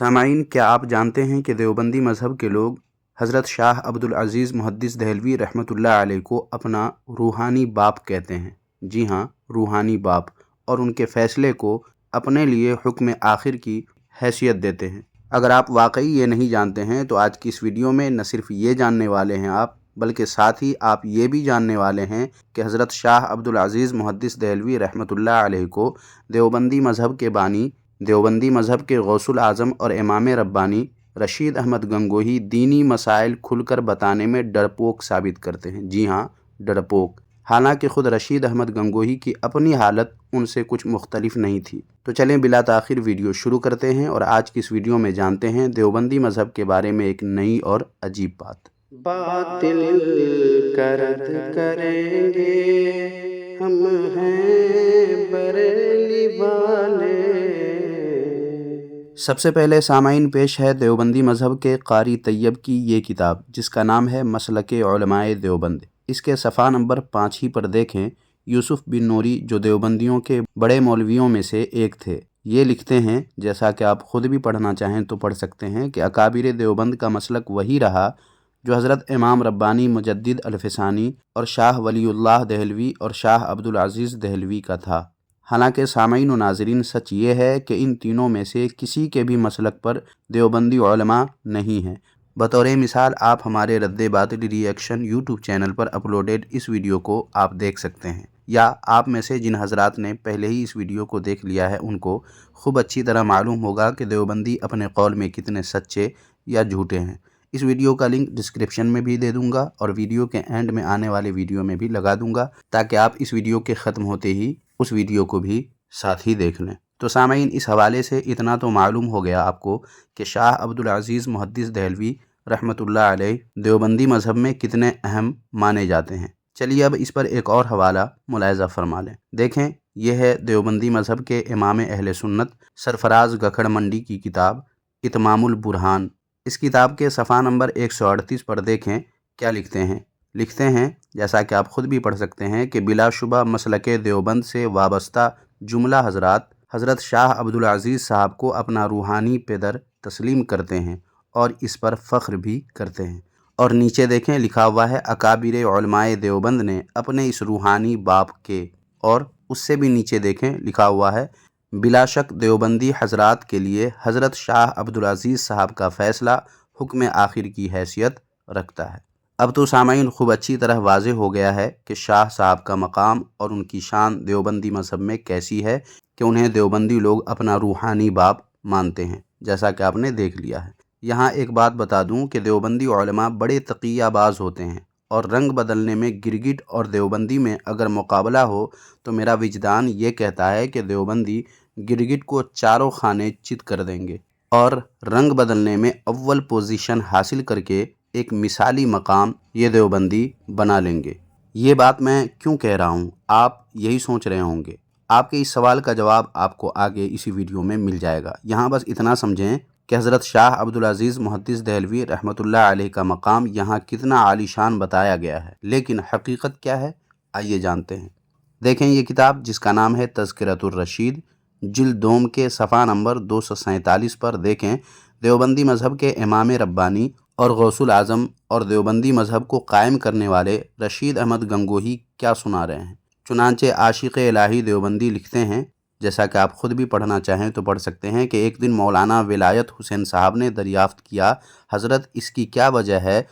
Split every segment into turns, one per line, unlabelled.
سامعین، کیا آپ جانتے ہیں کہ دیوبندی مذہب کے لوگ حضرت شاہ عبدالعزیز محدث دہلوی رحمۃ اللہ علیہ کو اپنا روحانی باپ کہتے ہیں؟ جی ہاں، روحانی باپ، اور ان کے فیصلے کو اپنے لیے حکم آخر کی حیثیت دیتے ہیں۔ اگر آپ واقعی یہ نہیں جانتے ہیں تو آج کی اس ویڈیو میں نہ صرف یہ جاننے والے ہیں آپ، بلکہ ساتھ ہی آپ یہ بھی جاننے والے ہیں کہ حضرت شاہ عبدالعزیز محدث دہلوی رحمۃ اللہ علیہ کو دیوبندی مذہب کے بانی، دیوبندی مذہب کے غوث الاعظم اور امام ربانی رشید احمد گنگوہی دینی مسائل کھل کر بتانے میں ڈرپوک ثابت کرتے ہیں۔ جی ہاں، ڈرپوک، حالانکہ خود رشید احمد گنگوہی کی اپنی حالت ان سے کچھ مختلف نہیں تھی۔ تو چلیں بلا تاخیر ویڈیو شروع کرتے ہیں، اور آج کی اس ویڈیو میں جانتے ہیں دیوبندی مذہب کے بارے میں ایک نئی اور عجیب بات۔
باطل کا رد کریں گے ہم ہیں بریلی والے۔
سب سے پہلے سامعین پیش ہے دیوبندی مذہب کے قاری طیب کی یہ کتاب، جس کا نام ہے مسلک علماء دیوبند۔ اس کے صفحہ نمبر 5 ہی پر دیکھیں، یوسف بن نوری جو دیوبندیوں کے بڑے مولویوں میں سے ایک تھے، یہ لکھتے ہیں، جیسا کہ آپ خود بھی پڑھنا چاہیں تو پڑھ سکتے ہیں، کہ اکابر دیوبند کا مسلک وہی رہا جو حضرت امام ربانی مجدد الفسانی اور شاہ ولی اللہ دہلوی اور شاہ عبدالعزیز دہلوی کا تھا۔ حالانکہ سامعین و ناظرین، سچ یہ ہے کہ ان تینوں میں سے کسی کے بھی مسلک پر دیوبندی علماء نہیں ہیں۔ بطور مثال آپ ہمارے رد باطل ری ایکشن یوٹیوب چینل پر اپلوڈیڈ اس ویڈیو کو آپ دیکھ سکتے ہیں، یا آپ میں سے جن حضرات نے پہلے ہی اس ویڈیو کو دیکھ لیا ہے ان کو خوب اچھی طرح معلوم ہوگا کہ دیوبندی اپنے قول میں کتنے سچے یا جھوٹے ہیں۔ اس ویڈیو کا لنک ڈسکرپشن میں بھی دے دوں گا، اور ویڈیو کے اینڈ میں آنے والے ویڈیو میں بھی لگا دوں گا، تاکہ آپ اس ویڈیو کے ختم ہوتے ہی اس ویڈیو کو بھی ساتھ ہی دیکھ لیں۔ تو سامعین، اس حوالے سے اتنا تو معلوم ہو گیا آپ کو کہ شاہ عبدالعزیز محدث دہلوی رحمۃ اللہ علیہ دیوبندی مذہب میں کتنے اہم مانے جاتے ہیں۔ چلیے اب اس پر ایک اور حوالہ ملاحظہ فرما لیں۔ دیکھیں، یہ ہے دیوبندی مذہب کے امام اہل سنت سرفراز گکھڑ منڈی کی کتاب اتمام البرہان۔ اس کتاب کے صفحہ نمبر 138 پر دیکھیں کیا لکھتے ہیں۔ لکھتے ہیں، جیسا کہ آپ خود بھی پڑھ سکتے ہیں، کہ بلا شبہ مسلک دیوبند سے وابستہ جملہ حضرات حضرت شاہ عبدالعزیز صاحب کو اپنا روحانی پدر تسلیم کرتے ہیں اور اس پر فخر بھی کرتے ہیں۔ اور نیچے دیکھیں لکھا ہوا ہے، اکابر علماء دیوبند نے اپنے اس روحانی باپ کے، اور اس سے بھی نیچے دیکھیں لکھا ہوا ہے، بلا شک دیوبندی حضرات کے لیے حضرت شاہ عبدالعزیز صاحب کا فیصلہ حکم آخر کی حیثیت رکھتا ہے۔ اب تو سامعین خوب اچھی طرح واضح ہو گیا ہے کہ شاہ صاحب کا مقام اور ان کی شان دیوبندی مذہب میں کیسی ہے کہ انہیں دیوبندی لوگ اپنا روحانی باپ مانتے ہیں، جیسا کہ آپ نے دیکھ لیا ہے۔ یہاں ایک بات بتا دوں کہ دیوبندی علماء بڑے تقیہ باز ہوتے ہیں، اور رنگ بدلنے میں گرگٹ اور دیوبندی میں اگر مقابلہ ہو تو میرا وجدان یہ کہتا ہے کہ دیوبندی گرگٹ کو چاروں خانے چت کر دیں گے، اور رنگ بدلنے میں اول پوزیشن حاصل کر کے ایک مثالی مقام یہ دیوبندی بنا لیں گے۔ یہ بات میں کیوں کہہ رہا ہوں، آپ یہی سوچ رہے ہوں گے۔ آپ کے اس سوال کا جواب آپ کو آگے اسی ویڈیو میں مل جائے گا۔ یہاں بس اتنا سمجھیں کہ حضرت شاہ عبدالعزیز محدث دہلوی رحمۃ اللہ علیہ کا مقام یہاں کتنا عالی شان بتایا گیا ہے، لیکن حقیقت کیا ہے، آئیے جانتے ہیں۔ دیکھیں یہ کتاب، جس کا نام ہے تذکرۃ الرشید، جلد دوم کے صفحہ نمبر 247 پر دیکھیں، دیوبندی مذہب کے امام ربانی اور غوث الاعظم اور دیوبندی مذہب کو قائم کرنے والے رشید احمد گنگوہی کیا سنا رہے ہیں۔ چنانچہ عاشق الہی دیوبندی لکھتے ہیں، جیسا کہ آپ خود بھی پڑھنا چاہیں تو پڑھ سکتے ہیں، کہ ایک دن مولانا ولایت حسین صاحب نے دریافت کیا، حضرت اس کی کیا وجہ ہے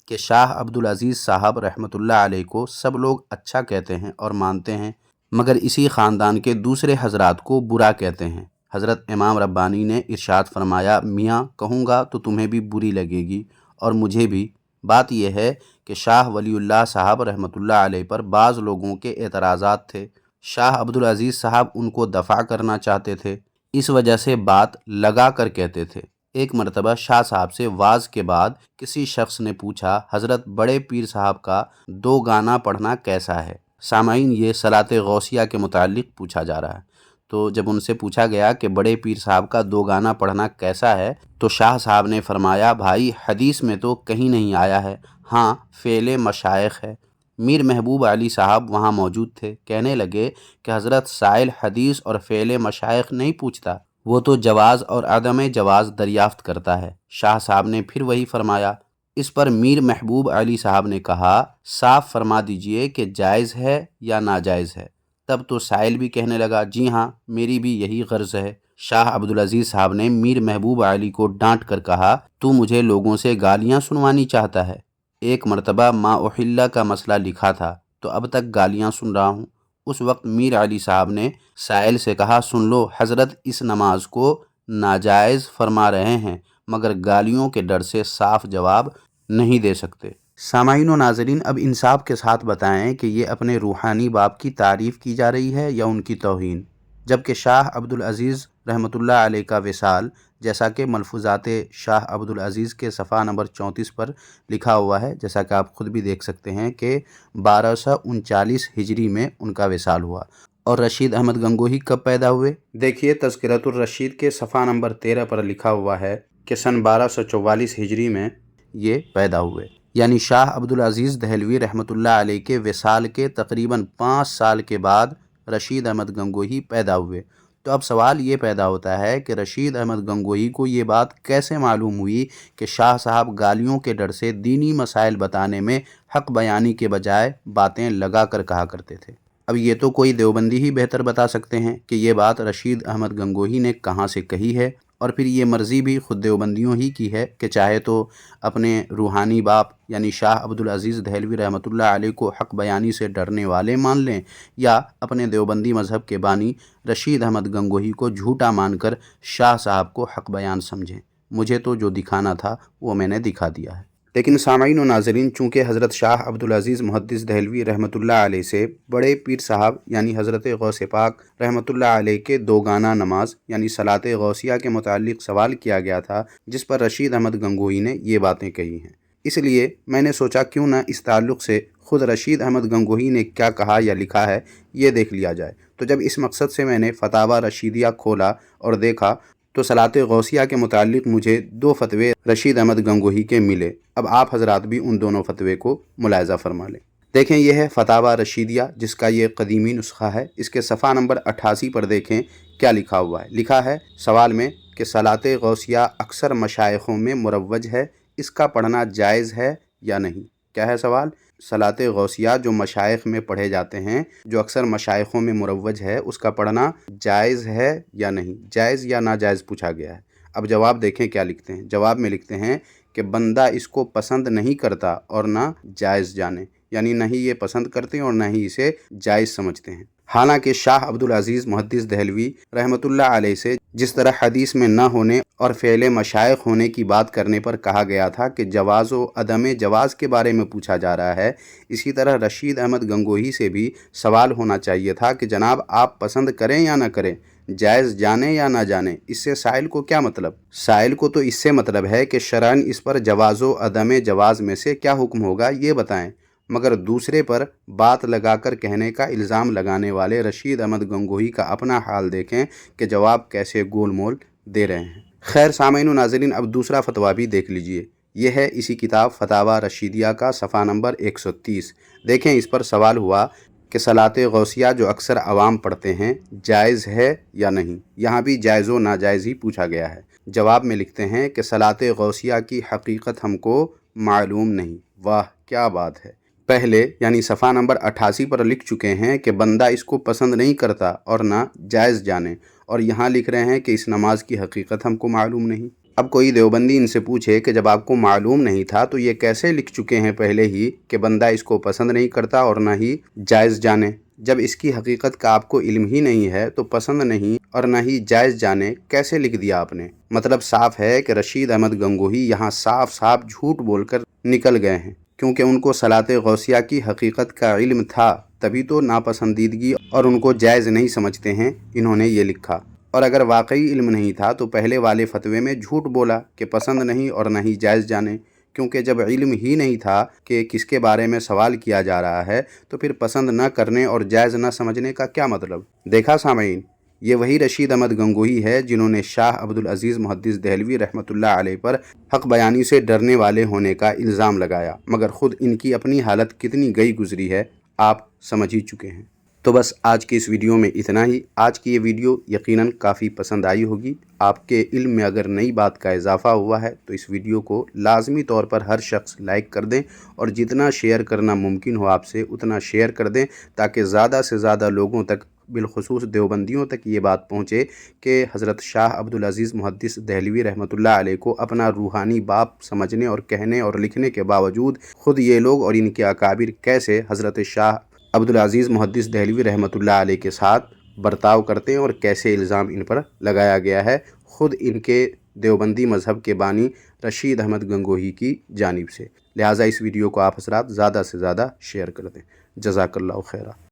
کہ شاہ عبدالعزیز صاحب رحمۃ اللہ علیہ کو سب لوگ اچھا کہتے ہیں اور مانتے ہیں، مگر اسی خاندان کے دوسرے حضرات کو برا کہتے ہیں؟ حضرت امام ربانی نے ارشاد فرمایا، میاں کہوں گا تو تمہیں بھی بری لگے گی اور مجھے بھی۔ بات یہ ہے کہ شاہ ولی اللہ صاحب رحمۃ اللہ علیہ پر بعض لوگوں کے اعتراضات تھے، شاہ عبدالعزیز صاحب ان کو دفع کرنا چاہتے تھے، اس وجہ سے بات لگا کر کہتے تھے۔ ایک مرتبہ شاہ صاحب سے وعظ کے بعد کسی شخص نے پوچھا، حضرت بڑے پیر صاحب کا 2 گانا پڑھنا کیسا ہے؟ سامعین، یہ صلاۃ غوثیہ کے متعلق پوچھا جا رہا ہے۔ تو جب ان سے پوچھا گیا کہ بڑے پیر صاحب کا 2 گانا پڑھنا کیسا ہے، تو شاہ صاحب نے فرمایا، بھائی حدیث میں تو کہیں نہیں آیا ہے، ہاں فعل مشائخ ہے۔ میر محبوب علی صاحب وہاں موجود تھے، کہنے لگے کہ حضرت سائل حدیث اور فعل مشائخ نہیں پوچھتا، وہ تو جواز اور عدم جواز دریافت کرتا ہے۔ شاہ صاحب نے پھر وہی فرمایا۔ اس پر میر محبوب علی صاحب نے کہا، صاف فرما دیجئے کہ جائز ہے یا ناجائز ہے۔ تب تو سائل بھی کہنے لگا، جی ہاں، میری بھی یہی غرض ہے۔ شاہ عبدالعزیز صاحب نے میر محبوب علی کو ڈانٹ کر کہا، تو مجھے لوگوں سے گالیاں سنوانی چاہتا ہے؟ ایک مرتبہ ما احلہ کا مسئلہ لکھا تھا تو اب تک گالیاں سن رہا ہوں۔ اس وقت میر علی صاحب نے سائل سے کہا، سن لو، حضرت اس نماز کو ناجائز فرما رہے ہیں مگر گالیوں کے ڈر سے صاف جواب نہیں دے سکتے۔ سامعین و ناظرین، اب انصاف کے ساتھ بتائیں کہ یہ اپنے روحانی باپ کی تعریف کی جا رہی ہے یا ان کی توہین؟ جبکہ شاہ عبدالعزیز رحمۃ اللہ علیہ کا وصال، جیسا کہ ملفوظات شاہ عبدالعزیز کے صفحہ نمبر 34 پر لکھا ہوا ہے، جیسا کہ آپ خود بھی دیکھ سکتے ہیں کہ 1239 ہجری میں ان کا وصال ہوا۔ اور رشید احمد گنگوہی کب پیدا ہوئے؟ دیکھیے تذکرۃ الرشید کے صفحہ نمبر 13 پر لکھا ہوا ہے کہ سن 1244 ہجری میں یہ پیدا ہوئے، یعنی شاہ عبدالعزیز دہلوی رحمۃ اللہ علیہ کے وصال کے تقریباً 5 سال کے بعد رشید احمد گنگوہی پیدا ہوئے۔ تو اب سوال یہ پیدا ہوتا ہے کہ رشید احمد گنگوہی کو یہ بات کیسے معلوم ہوئی کہ شاہ صاحب گالیوں کے ڈر سے دینی مسائل بتانے میں حق بیانی کے بجائے باتیں لگا کر کہا کرتے تھے؟ اب یہ تو کوئی دیوبندی ہی بہتر بتا سکتے ہیں کہ یہ بات رشید احمد گنگوہی نے کہاں سے کہی ہے، اور پھر یہ مرضی بھی خود دیوبندیوں ہی کی ہے کہ چاہے تو اپنے روحانی باپ یعنی شاہ عبدالعزیز دہلوی رحمۃ اللہ علیہ کو حق بیانی سے ڈرنے والے مان لیں، یا اپنے دیوبندی مذہب کے بانی رشید احمد گنگوہی کو جھوٹا مان کر شاہ صاحب کو حق بیان سمجھیں۔ مجھے تو جو دکھانا تھا وہ میں نے دکھا دیا ہے۔ لیکن سامعین و ناظرین، چونکہ حضرت شاہ عبدالعزیز محدث دہلوی رحمۃ اللہ علیہ سے بڑے پیر صاحب یعنی حضرت غوث پاک رحمۃ اللہ علیہ کے دوگانہ نماز یعنی صلاۃ غوثیہ کے متعلق سوال کیا گیا تھا، جس پر رشید احمد گنگوہی نے یہ باتیں کہی ہیں، اس لیے میں نے سوچا کیوں نہ اس تعلق سے خود رشید احمد گنگوہی نے کیا کہا یا لکھا ہے یہ دیکھ لیا جائے۔ تو جب اس مقصد سے میں نے فتاوی رشیدیہ کھولا اور دیکھا تو صلاۃ غوثیہ کے متعلق مجھے 2 فتوے رشید احمد گنگوہی کے ملے۔ اب آپ حضرات بھی ان دونوں فتوے کو ملاحظہ فرما لیں۔ دیکھیں، یہ ہے فتاوی رشیدیہ جس کا یہ قدیمی نسخہ ہے۔ اس کے صفحہ نمبر 88 پر دیکھیں کیا لکھا ہوا ہے۔ لکھا ہے سوال میں کہ صلاۃ غوثیہ اکثر مشائخوں میں مروج ہے، اس کا پڑھنا جائز ہے یا نہیں؟ کیا ہے سوال؟ صلاۃ غوثیہ جو مشائخ میں پڑھے جاتے ہیں، جو اکثر مشائخوں میں مروج ہے، اس کا پڑھنا جائز ہے یا نہیں؟ جائز یا ناجائز پوچھا گیا ہے۔ اب جواب دیکھیں کیا لکھتے ہیں۔ جواب میں لکھتے ہیں کہ بندہ اس کو پسند نہیں کرتا اور نہ جائز جانے، یعنی نہ ہی یہ پسند کرتے ہیں اور نہ ہی اسے جائز سمجھتے ہیں۔ حالانکہ شاہ عبدالعزیز محدث دہلوی رحمۃ اللہ علیہ سے جس طرح حدیث میں نہ ہونے اور فعل مشائخ ہونے کی بات کرنے پر کہا گیا تھا کہ جواز و عدم جواز کے بارے میں پوچھا جا رہا ہے، اسی طرح رشید احمد گنگوہی سے بھی سوال ہونا چاہیے تھا کہ جناب آپ پسند کریں یا نہ کریں، جائز جانیں یا نہ جانیں، اس سے سائل کو کیا مطلب؟ سائل کو تو اس سے مطلب ہے کہ شرعاً اس پر جواز و عدم جواز میں سے کیا حکم ہوگا یہ بتائیں، مگر دوسرے پر بات لگا کر کہنے کا الزام لگانے والے رشید احمد گنگوہی کا اپنا حال دیکھیں کہ جواب کیسے گول مول دے رہے ہیں۔ خیر سامعین و ناظرین، اب دوسرا فتویٰ بھی دیکھ لیجئے۔ یہ ہے اسی کتاب فتاوی رشیدیہ کا صفحہ نمبر 130۔ دیکھیں اس پر سوال ہوا کہ صلاۃ غوثیہ جو اکثر عوام پڑھتے ہیں جائز ہے یا نہیں؟ یہاں بھی جائز و ناجائز ہی پوچھا گیا ہے۔ جواب میں لکھتے ہیں کہ صلاۃ غوثیہ کی حقیقت ہم کو معلوم نہیں۔ واہ کیا بات ہے! پہلے یعنی صفحہ نمبر 88 پر لکھ چکے ہیں کہ بندہ اس کو پسند نہیں کرتا اور نہ جائز جانے، اور یہاں لکھ رہے ہیں کہ اس نماز کی حقیقت ہم کو معلوم نہیں۔ اب کوئی دیوبندی ان سے پوچھے کہ جب آپ کو معلوم نہیں تھا تو یہ کیسے لکھ چکے ہیں پہلے ہی کہ بندہ اس کو پسند نہیں کرتا اور نہ ہی جائز جانے؟ جب اس کی حقیقت کا آپ کو علم ہی نہیں ہے تو پسند نہیں اور نہ ہی جائز جانے کیسے لکھ دیا آپ نے؟ مطلب صاف ہے کہ رشید احمد گنگوہی یہاں صاف صاف جھوٹ بول کر نکل گئے ہیں، کیونکہ ان کو صلاۃ غوثیہ کی حقیقت کا علم تھا، تبھی تو ناپسندیدگی اور ان کو جائز نہیں سمجھتے ہیں انہوں نے یہ لکھا، اور اگر واقعی علم نہیں تھا تو پہلے والے فتوے میں جھوٹ بولا کہ پسند نہیں اور نہ ہی جائز جانے، کیونکہ جب علم ہی نہیں تھا کہ کس کے بارے میں سوال کیا جا رہا ہے تو پھر پسند نہ کرنے اور جائز نہ سمجھنے کا کیا مطلب؟ دیکھا سامعین، یہ وہی رشید احمد گنگوہی ہے جنہوں نے شاہ عبدالعزیز محدث دہلوی رحمۃ اللہ علیہ پر حق بیانی سے ڈرنے والے ہونے کا الزام لگایا، مگر خود ان کی اپنی حالت کتنی گئی گزری ہے آپ سمجھ ہی چکے ہیں۔ تو بس آج کی اس ویڈیو میں اتنا ہی۔ آج کی یہ ویڈیو یقیناً کافی پسند آئی ہوگی۔ آپ کے علم میں اگر نئی بات کا اضافہ ہوا ہے تو اس ویڈیو کو لازمی طور پر ہر شخص لائک کر دیں، اور جتنا شیئر کرنا ممکن ہو آپ سے اتنا شیئر کر دیں، تاکہ زیادہ سے زیادہ لوگوں تک، بالخصوص دیوبندیوں تک یہ بات پہنچے کہ حضرت شاہ عبدالعزیز محدث دہلوی رحمۃ اللہ علیہ کو اپنا روحانی باپ سمجھنے اور کہنے اور لکھنے کے باوجود خود یہ لوگ اور ان کے اکابر کیسے حضرت شاہ عبدالعزیز محدث دہلوی رحمۃ اللہ علیہ کے ساتھ برتاؤ کرتے ہیں، اور کیسے الزام ان پر لگایا گیا ہے خود ان کے دیوبندی مذہب کے بانی رشید احمد گنگوہی کی جانب سے۔ لہٰذا اس ویڈیو کو آپ حضرات زیادہ سے زیادہ شیئر کر دیں۔ جزاک اللہ خیرہ۔